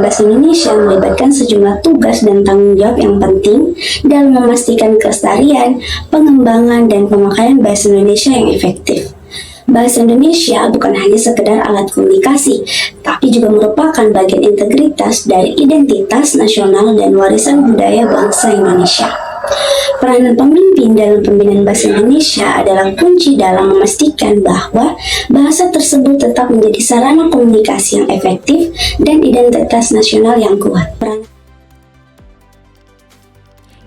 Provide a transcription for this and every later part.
Pemimpinan Bahasa Indonesia melibatkan sejumlah tugas dan tanggung jawab yang penting dalam memastikan kelestarian, pengembangan, dan pemakaian bahasa Indonesia yang efektif. Bahasa Indonesia bukan hanya sekedar alat komunikasi, tapi juga merupakan bagian integritas dari identitas nasional dan warisan budaya bangsa Indonesia. Peranan pemimpin dalam pembinaan bahasa Indonesia adalah kunci dalam memastikan bahwa bahasa tersebut tetap menjadi sarana komunikasi yang efektif dan identitas nasional yang kuat.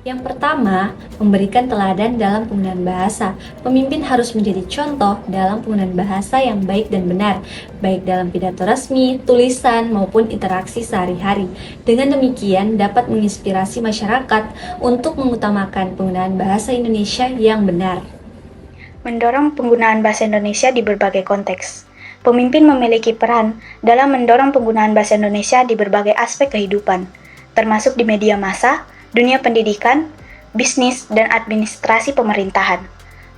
Yang pertama, memberikan teladan dalam penggunaan bahasa. Pemimpin harus menjadi contoh dalam penggunaan bahasa yang baik dan benar, baik dalam pidato resmi, tulisan, maupun interaksi sehari-hari. Dengan demikian, dapat menginspirasi masyarakat untuk mengutamakan penggunaan bahasa Indonesia yang benar. Mendorong penggunaan bahasa Indonesia di berbagai konteks. Pemimpin memiliki peran dalam mendorong penggunaan bahasa Indonesia di berbagai aspek kehidupan, termasuk di media massa, dunia pendidikan, bisnis, dan administrasi pemerintahan.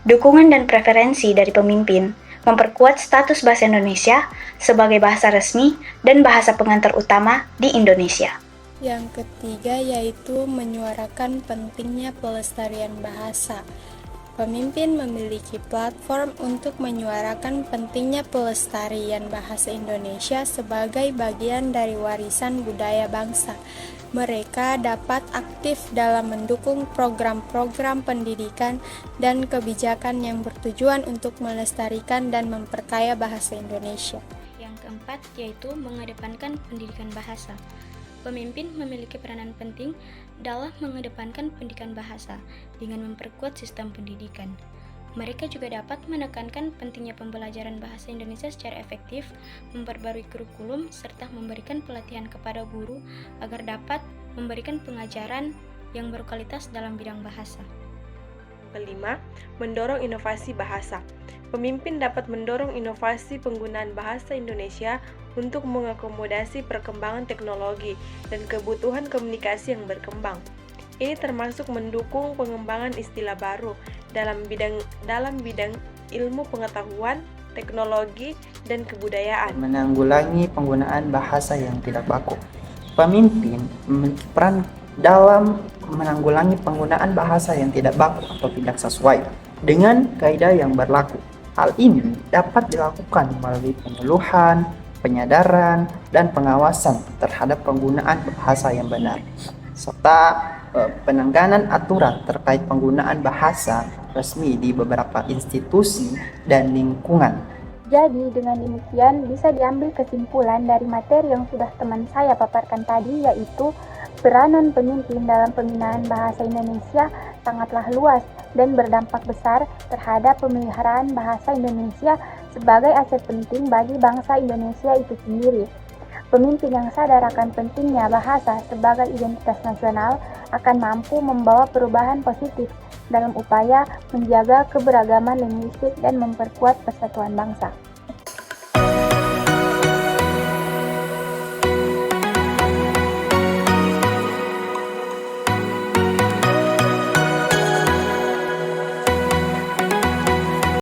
Dukungan dan preferensi dari pemimpin memperkuat status bahasa Indonesia sebagai bahasa resmi dan bahasa pengantar utama di Indonesia. Yang ketiga yaitu menyuarakan pentingnya pelestarian bahasa. Pemimpin memiliki platform untuk menyuarakan pentingnya pelestarian bahasa Indonesia sebagai bagian dari warisan budaya bangsa. Mereka dapat aktif dalam mendukung program-program pendidikan dan kebijakan yang bertujuan untuk melestarikan dan memperkaya bahasa Indonesia. Yang keempat yaitu mengedepankan pendidikan bahasa. Pemimpin memiliki peranan penting dalam mengedepankan pendidikan bahasa dengan memperkuat sistem pendidikan. Mereka juga dapat menekankan pentingnya pembelajaran bahasa Indonesia secara efektif, memperbarui kurikulum, serta memberikan pelatihan kepada guru agar dapat memberikan pengajaran yang berkualitas dalam bidang bahasa. Kelima, mendorong inovasi bahasa. Pemimpin dapat mendorong inovasi penggunaan bahasa Indonesia untuk mengakomodasi perkembangan teknologi dan kebutuhan komunikasi yang berkembang. Ini termasuk mendukung pengembangan istilah baru dalam bidang ilmu pengetahuan, teknologi, dan kebudayaan. Menanggulangi penggunaan bahasa yang tidak baku. Pemimpin memiliki peran dalam menanggulangi penggunaan bahasa yang tidak baku atau tidak sesuai dengan kaidah yang berlaku. Hal ini dapat dilakukan melalui penyuluhan, penyadaran, dan pengawasan terhadap penggunaan bahasa yang benar, serta penanganan aturan terkait penggunaan bahasa resmi di beberapa institusi dan lingkungan. Jadi dengan demikian bisa diambil kesimpulan dari materi yang sudah teman saya paparkan tadi, yaitu peranan pemimpin dalam pembinaan bahasa Indonesia sangatlah luas dan berdampak besar terhadap pemeliharaan bahasa Indonesia sebagai aset penting bagi bangsa Indonesia itu sendiri. Pemimpin yang sadar akan pentingnya bahasa sebagai identitas nasional akan mampu membawa perubahan positif dalam upaya menjaga keberagaman linguistik dan memperkuat persatuan bangsa.